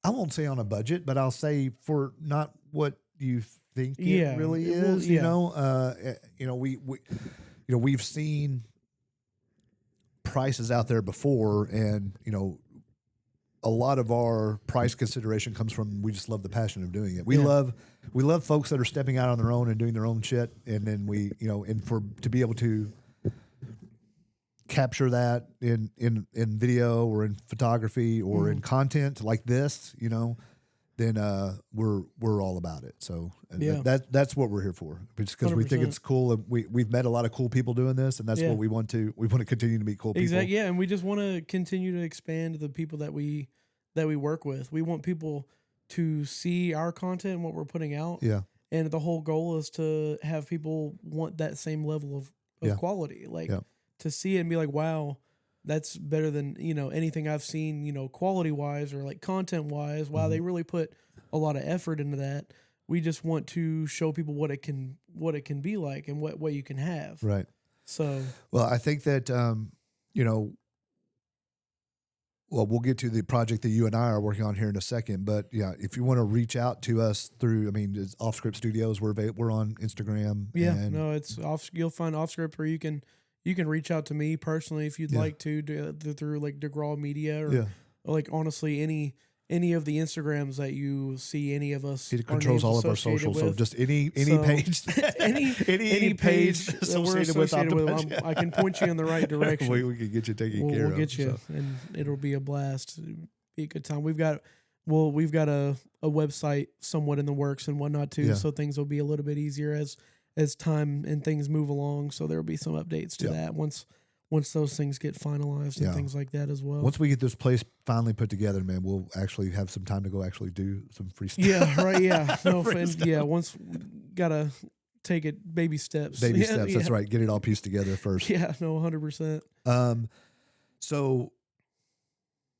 I won't say on a budget, but I'll say for not what you think it really is. We've seen prices out there before, and a lot of our price consideration comes from, we just love the passion of doing it. We love folks that are stepping out on their own and doing their own shit, and then to be able to capture that in video or in photography or in content like this, then we're all about it. So that's what we're here for, because we think it's cool, and we've met a lot of cool people doing this, and that's what we want to continue to meet cool people. Exactly. Yeah, and we just want to continue to expand the people that we work with. We want people to see our content and what we're putting out. Yeah. And the whole goal is to have people want that same level of quality, to see it and be like, wow, that's better than, anything I've seen, quality wise or like content wise. Wow, they really put a lot of effort into that. We just want to show people what it can be like and what you can have. Right. So, well, I think that, we'll get to the project that you and I are working on here in a second, but if you want to reach out to us through, it's Off Script Studios. We're on Instagram. It's off. You'll find Off Script, where you can reach out to me personally if you'd like to through like DeGraw Media or like honestly any of the Instagrams that you see any of us. It controls all of our socials, so just any page, any page associated with I can point you in the right direction. We can get you taken care of. We'll get you, and it'll be a blast. It'll be a good time. We've got a website somewhat in the works and whatnot too, so things will be a little bit easier as time and things move along. So there'll be some updates to that once those things get finalized and things like that as well. Once we get this place finally put together, man, we'll actually have some time to go actually do some free stuff. Yeah, right. Yeah. Once gotta take it baby steps. That's right. Get it all pieced together first. Yeah, no, 100%. So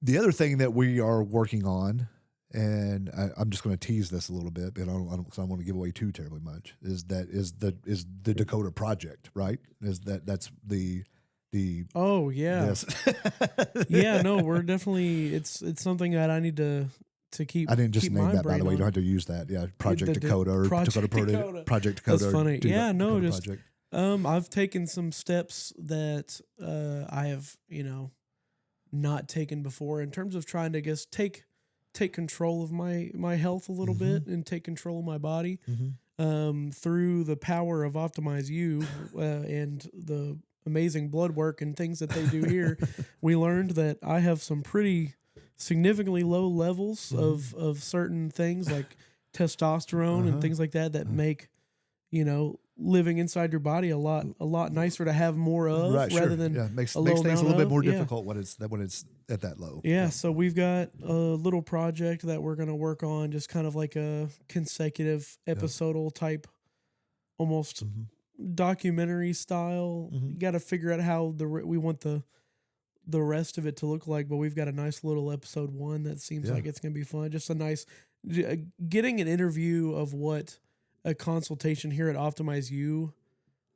the other thing that we are working on, and I'm just going to tease this a little bit, but I don't want to give away too terribly much. Is the Dakota project, right? That's the Oh yeah, this. yeah. No, we're definitely. It's something that I need to keep. I didn't just keep name my that, by the brain way. You don't on. have to use that. Yeah, Project The Dakota or Project Dakota Dakota. Project Dakota. That's funny. Yeah, no, Dakota just Project. I've taken some steps that I have, not taken before in terms of trying to take control of my health a little bit and take control of my body through the power of Optimize You and the amazing blood work and things that they do here. We learned that I have some pretty significantly low levels of certain things like testosterone and things like that make living inside your body a lot nicer to have more of, Right, rather sure. than makes low things a amount little bit of. more Yeah. difficult when it's at that low. Yeah, so we've got a little project that we're going to work on, just kind of like a consecutive episodal type, almost documentary style. You got to figure out how we want the rest of it to look like, but we've got a nice little episode 1 that seems like it's going to be fun. Just a nice getting an interview of what a consultation here at Optimize You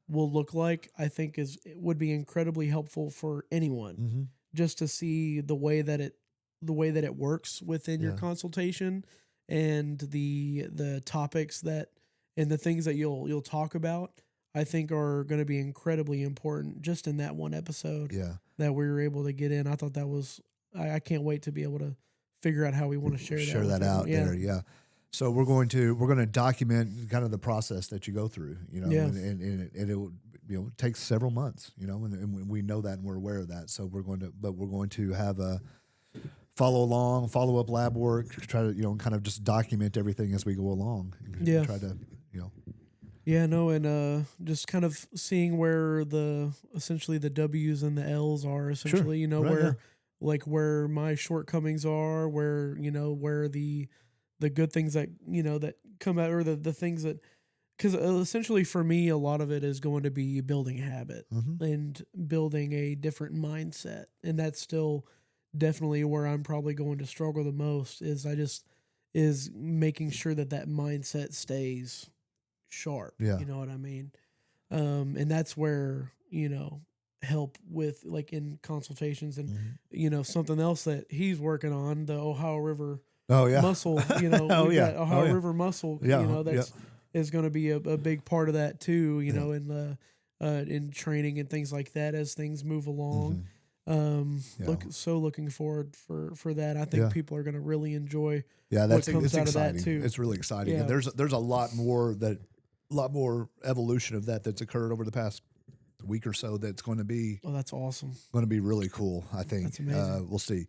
will look like, I think would be incredibly helpful for anyone, just to see the way that it works within your consultation, and the topics that and the things that you'll talk about, I think are going to be incredibly important just in that one episode that we were able to get in. I thought that was, I can't wait to be able to figure out how we want to share that out there. Yeah. So we're going to document kind of the process that you go through, and it will, take several months, and we know that and we're aware of that. So we're going to have a follow up lab work, try to, kind of just document everything as we go along. And try to, Yeah, no, and just kind of seeing where essentially the W's and the L's are, essentially, where my shortcomings are, where the good things that that come out, or the things that, because essentially for me a lot of it is going to be building habit and building a different mindset, and that's still definitely where I'm probably going to struggle the most. Is making sure that mindset stays sharp. Yeah. You know what I mean? And that's where, help with, like, in consultations and, something else that he's working on, the Ohio River muscle, Ohio River muscle, that's is going to be a big part of that too, in training and things like that as things move along. Looking forward for that. I think people are going to really enjoy what comes out exciting. of that too. It's really exciting. And there's a lot more evolution of that's occurred over the past week or so. That's going to be, that's awesome. Going to be really cool. I think that's amazing. We'll see.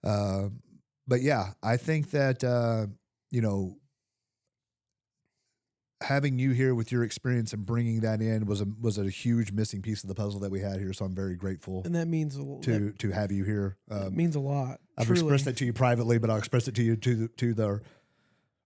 But yeah, I think that, having you here with your experience and bringing that in was a huge missing piece of the puzzle that we had here. So I'm very grateful, and that means to have you here. It means a lot. I've truly. expressed that to you privately, but I'll express it to you to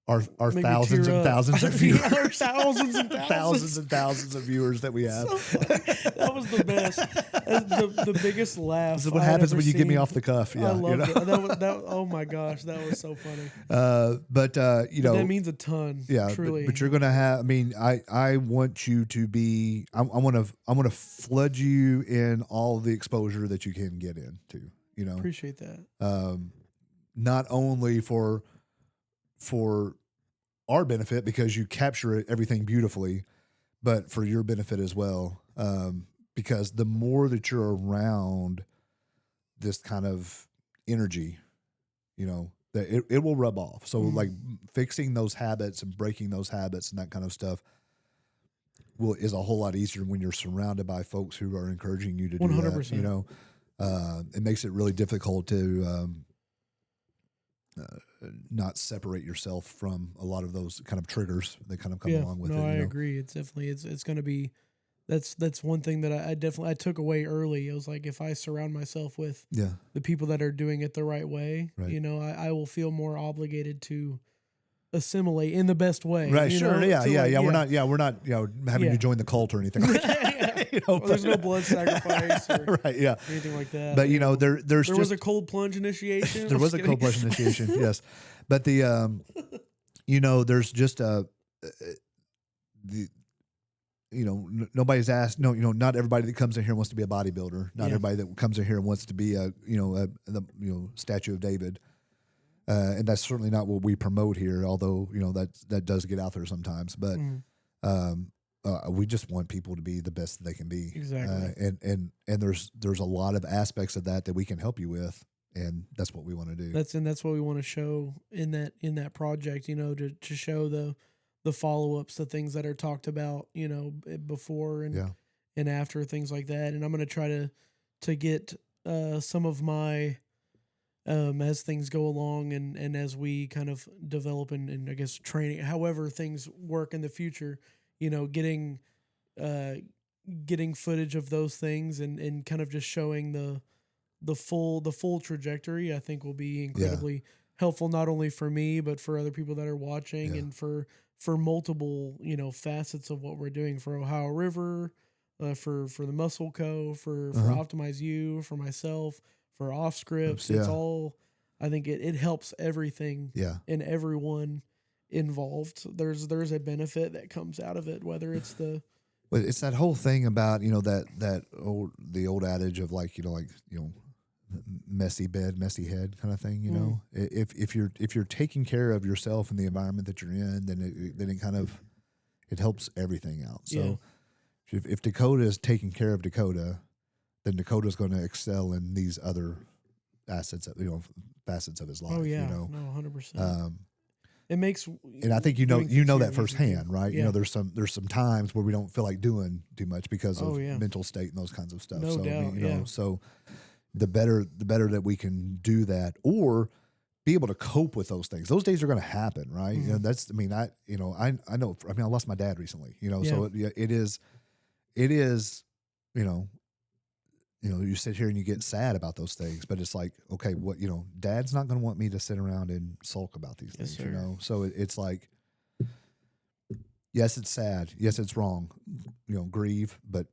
our thousands and thousands of viewers, thousands and thousands of viewers that we have. So that was the best, the biggest laugh. This is what happens when you get me off the cuff. Yeah, I loved it. That oh my gosh, that was so funny. But that means a ton. Yeah, truly. But you're gonna have. I mean, I want you to be. I want to flood you in all the exposure that you can get into. Appreciate that. Not only for our benefit, because you capture everything beautifully, but for your benefit as well. Because the more that you're around this kind of energy, that it will rub off. So like fixing those habits and breaking those habits and that kind of stuff is a whole lot easier when you're surrounded by folks who are encouraging you to do 100%. That. It makes it really difficult to not separate yourself from a lot of those kind of triggers that kind of come along with it. I agree. It's definitely it's going to be. That's one thing that I took away early. It was like, if I surround myself with the people that are doing it the right way, I will feel more obligated to assimilate in the best way. Right. You Sure. know, Yeah. to Yeah. like, Yeah. We're not. Yeah. We're not. Having Yeah. you join the cult or anything. Like that, Well, there's no blood sacrifice or right. Yeah. anything like that. But there's there just was a cold plunge initiation. there was a cold plunge initiation. Yes. But there's just nobody's asked. No, not everybody that comes in here wants to be a bodybuilder. Not everybody that comes in here wants to be a statue of David. And that's certainly not what we promote here. Although that does get out there sometimes. But we just want people to be the best that they can be. Exactly. And there's a lot of aspects of that we can help you with, and that's what we want to do. That's what we want to show in that project. To show the follow-ups, the things that are talked about, before and after, things like that. And I'm going to try to get some of my as things go along and as we kind of develop and I guess training, however things work in the future, getting footage of those things and kind of just showing the full trajectory, I think will be incredibly helpful, not only for me, but for other people that are watching and for multiple, facets of what we're doing for Ohio River, for the Muscle Co., for Optimize You, for myself, for Off Scripts. It's all, I think it helps everything and everyone involved. There's a benefit that comes out of it, whether it's But it's that whole thing about, the old adage of messy bed, messy head kind of thing, If you're taking care of yourself and the environment that you're in, then it kind of, it helps everything out. So if Dakota is taking care of Dakota, then Dakota's going to excel in these other facets of his life. Oh yeah, no, 100%. It makes, and I think that firsthand, right? Yeah. There's some times where we don't feel like doing too much because of mental state and those kinds of stuff. No doubt, so the better that we can do that or be able to cope with those things. Those days are going to happen, right? Mm-hmm. I know. I lost my dad recently. So it is. You sit here and you get sad about those things, but it's like, okay, what, Dad's not going to want me to sit around and sulk about these things, So it's like, yes, it's sad. Yes, it's wrong. Grieve, but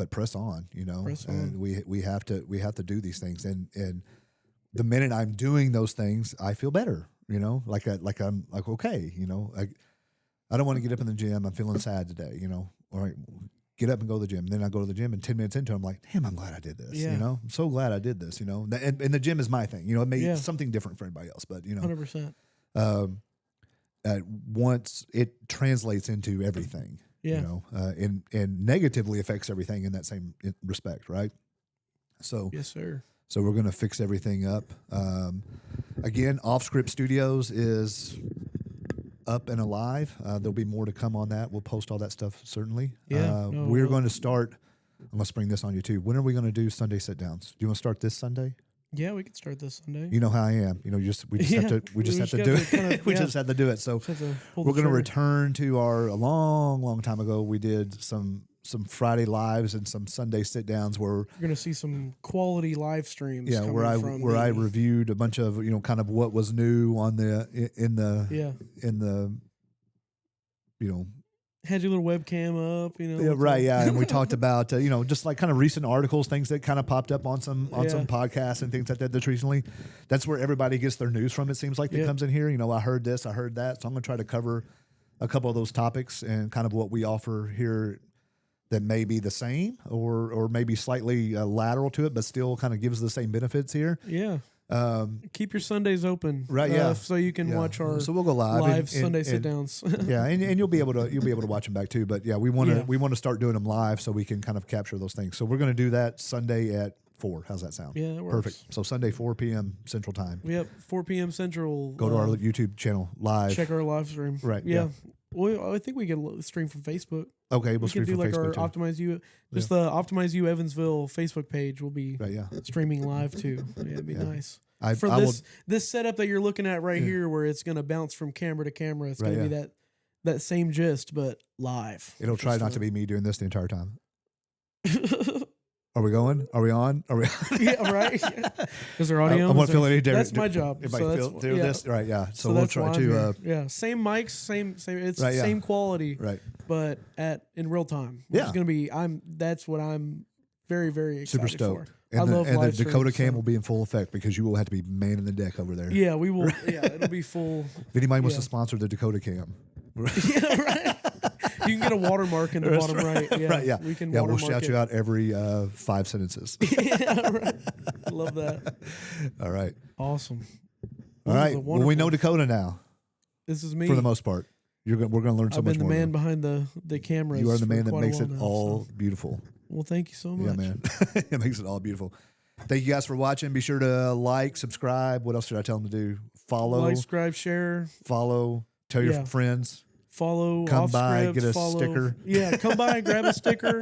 press on. Press on. And we have to do these things, and the minute I'm doing those things, I feel better. I'm okay. I don't want to get up in the gym. I'm feeling sad today. All right. Get up and go to the gym. And then I go to the gym, and 10 minutes into it, I'm like, damn, I'm glad I did this. I'm so glad I did this. And the gym is my thing. It may be something different for everybody else, but 100%. Once it translates into everything, and negatively affects everything in that same respect, right? So yes, sir. So we're going to fix everything up. Again, Off Script Studios is up and alive. There'll be more to come on that. We'll post all that stuff, certainly. We're going to start, I'm going to spring this on you too. When are we going to do Sunday sit downs? Do you want to start this Sunday? Yeah, we could start this Sunday. You know how I am. We just have to do it. We just have to do it. So we're going to return to a long time ago. We did some Friday lives and some Sunday sit downs where you're going to see some quality live streams. Yeah, where I reviewed a bunch of kind of what was new on in the had your little webcam up, Yeah, right, yeah, and we talked about just like kind of recent articles, things that kind of popped up on some podcasts and things like that. That's recently, that's where everybody gets their news from. It seems like that comes in here. I heard this, I heard that, so I'm going to try to cover a couple of those topics and kind of what we offer here that may be the same or maybe slightly lateral to it, but still kind of gives the same benefits here. Yeah. Keep your Sundays open, right? Yeah, so you can watch our. So we'll go live Sunday sit downs. Yeah, and you'll be able to watch them back too. But yeah, we want to start doing them live so we can kind of capture those things. So we're going to do that Sunday at 4. How's that sound? Yeah, that works. Perfect. So Sunday 4 p.m. Central Time. Yep, 4 p.m. Central. Go to our YouTube channel live. Check our live stream. Right. Yeah. Well, I think we can stream from Facebook. Okay, we'll stream from Facebook. We can do our Optimize You, just the Optimize You Evansville Facebook page will be streaming live too. Yeah, it'd be nice. This setup that you're looking at right here, where it's going to bounce from camera to camera, it's going to be that same gist, but live. It'll try not to be me doing this the entire time. Are we going? Are we on? Are we? Yeah, right. Is there audio? I won't feel any different. That's my job. Everybody So feel that's, through yeah. this, right? Yeah. So we'll that's try why I'm to. here. Yeah, same mics, same. It's Right, yeah. same quality, Right. but in real time. Which Yeah. is gonna be. That's what I'm very very excited Super stoked. for. And I love the live Dakota streams, cam so- will be in full effect because you will have to be manning the deck over there. Yeah, we will. Yeah, it'll be full. If anybody wants Yeah. to sponsor the Dakota cam, Yeah, right. You can get a watermark in the bottom right. Yeah, right? Yeah, we can. yeah. We'll watermark shout you out every 5 sentences. Yeah, right. Love that. All right. Awesome. All right. Well, we know Dakota now This is me for the most part. We're going to learn so I've much been the more. man behind the cameras. You are the for man that quite a makes while it now, all so- beautiful. Well, thank you so much. Yeah, man. It makes it all beautiful. Thank you guys for watching. Be sure to like, subscribe. What else should I tell them to do? Follow. Like, subscribe, share, Follow. Tell your friends. follow. Come off by, script, get a follow. sticker. Yeah, come by and grab a sticker.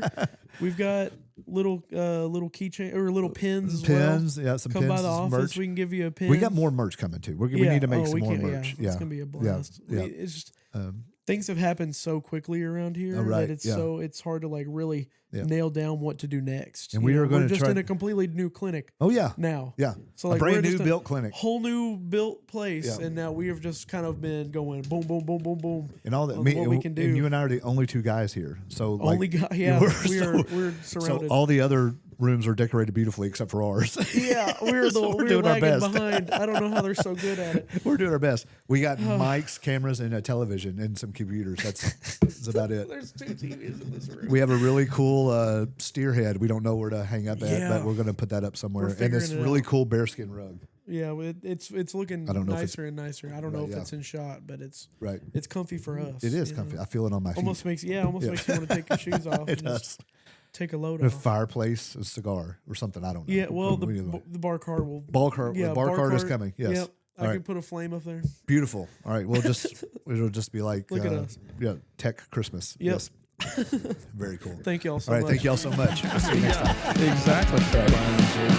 We've got little keychain or little pins as well. Pins. Yeah, some Come pins. by the some office. merch. We can give you a pin. We got more merch coming too. We need to make some more merch. Yeah, it's gonna be a blast. Yeah. It's just Um, things have happened so quickly around here right, that yeah. it's hard to like really Yeah. nail down what to do next. And You we know, are gonna we're just try- in a completely new clinic oh yeah. now. Yeah. So A like brand we're new just a built clinic. whole new built place, Yeah. and now we have just kind of been going boom, boom, boom, boom, boom. And all that on me what we can do. and you and I are the only two guys here. So like, Only guy, yeah, we're so surrounded. all the other rooms are decorated beautifully except for ours. Yeah, we're So we're we're doing our lagging best. behind. I don't know how they're so good at it. We're doing our best. We got mics, cameras, and a television and some computers. That's about it. There's 2 TVs in this room. We have a really cool steer head. We don't know where to hang up at, Yeah. but we're going to put that up somewhere. We're And this figuring it really out. cool bearskin rug. Yeah, it's looking I don't know if it's- nicer and nicer. I don't know Right, if yeah. it's in shot, but it's Right. comfy for us. It is you comfy. know. I feel it on my feet. Almost makes makes you want to take your shoes off. It and does. just take a load A off. fireplace, a cigar, or something. I don't know. Yeah, well, We need to- the bar cart will. bar cart is coming. Yes. Yep. I All can right. put a flame up there. Beautiful. All right. It'll just be like Look at us. Yeah, tech Christmas. Yep. Yes. Very cool. Thank y'all so All right. much. Thank y'all so much. I'll see you next time. Exactly.